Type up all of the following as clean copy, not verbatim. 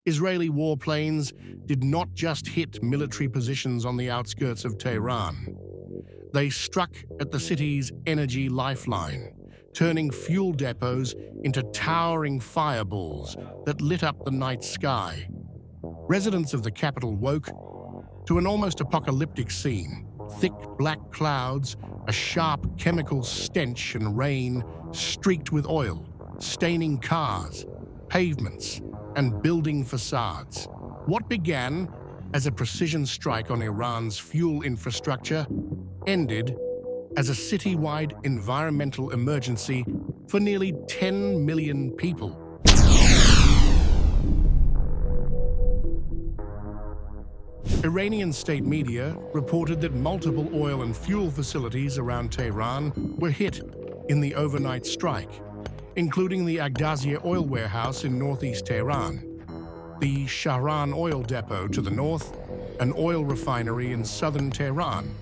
Israeli warplanes did not just hit military positions on the outskirts of Tehran. They struck at the city's energy lifeline, turning fuel depots into towering fireballs that lit up the night sky. Residents of the capital woke to an almost apocalyptic scene: thick black clouds, a sharp chemical stench, and rain streaked with oil, staining cars, pavements, and building facades. What began as a precision strike on Iran's fuel infrastructure ended as a citywide environmental emergency for nearly 10 million people. Iranian state media reported that multiple oil and fuel facilities around Tehran were hit in the overnight strike, including the Agdaziya oil warehouse in northeast Tehran, the Shahran oil depot to the north, an oil refinery in southern Tehran,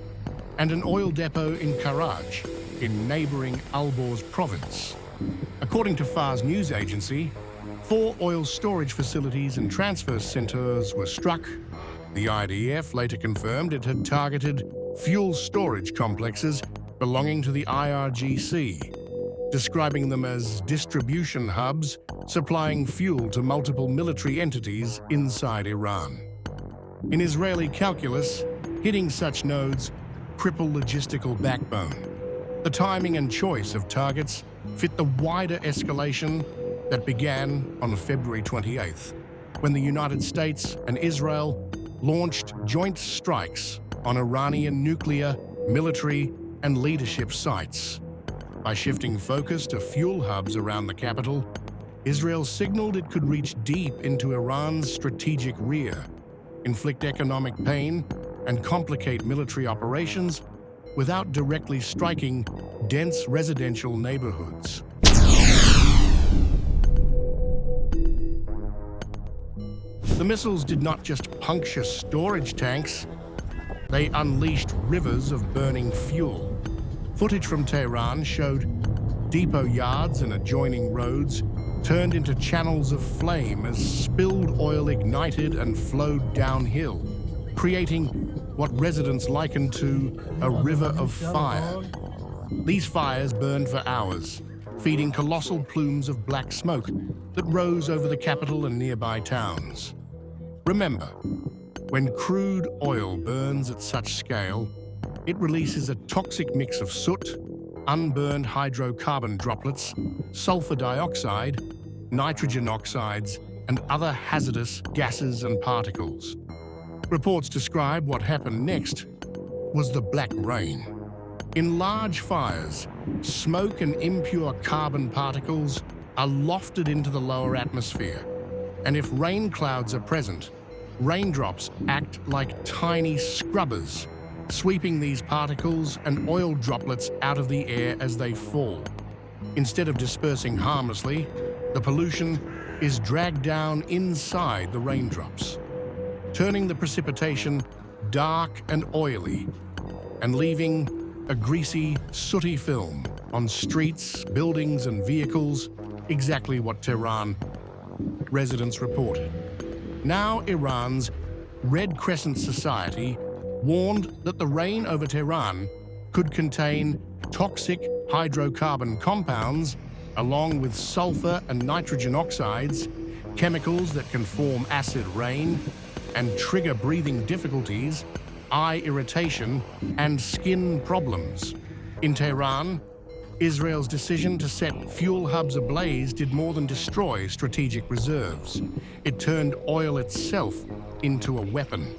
and an oil depot in Karaj, in neighboring Alborz province. According to Fars news agency, 4 oil storage facilities and transfer centers were struck. The IDF later confirmed it had targeted fuel storage complexes belonging to the IRGC, describing them as distribution hubs supplying fuel to multiple military entities inside Iran. In Israeli calculus, hitting such nodes cripple logistical backbone. The timing and choice of targets fit the wider escalation that began on February 28th, when the United States and Israel launched joint strikes on Iranian nuclear, military, and leadership sites. By shifting focus to fuel hubs around the capital, Israel signaled it could reach deep into Iran's strategic rear, inflict economic pain, and complicate military operations without directly striking dense residential neighborhoods. The missiles did not just puncture storage tanks, they unleashed rivers of burning fuel. Footage from Tehran showed depot yards and adjoining roads turned into channels of flame as spilled oil ignited and flowed downhill, creating what residents likened to a river of fire. These fires burned for hours, feeding colossal plumes of black smoke that rose over the capital and nearby towns. Remember, when crude oil burns at such scale, it releases a toxic mix of soot, unburned hydrocarbon droplets, sulfur dioxide, nitrogen oxides, and other hazardous gases and particles. Reports describe what happened next was the black rain. In large fires, smoke and impure carbon particles are lofted into the lower atmosphere, and if rain clouds are present, raindrops act like tiny scrubbers, sweeping these particles and oil droplets out of the air as they fall. Instead of dispersing harmlessly, the pollution is dragged down inside the raindrops, turning the precipitation dark and oily, and leaving a greasy, sooty film on streets, buildings, and vehicles, exactly what Tehran residents reported. Now Iran's Red Crescent Society warned that the rain over Tehran could contain toxic hydrocarbon compounds along with sulfur and nitrogen oxides, chemicals that can form acid rain and trigger breathing difficulties, eye irritation, and skin problems. In Tehran, Israel's decision to set fuel hubs ablaze did more than destroy strategic reserves. It turned oil itself into a weapon.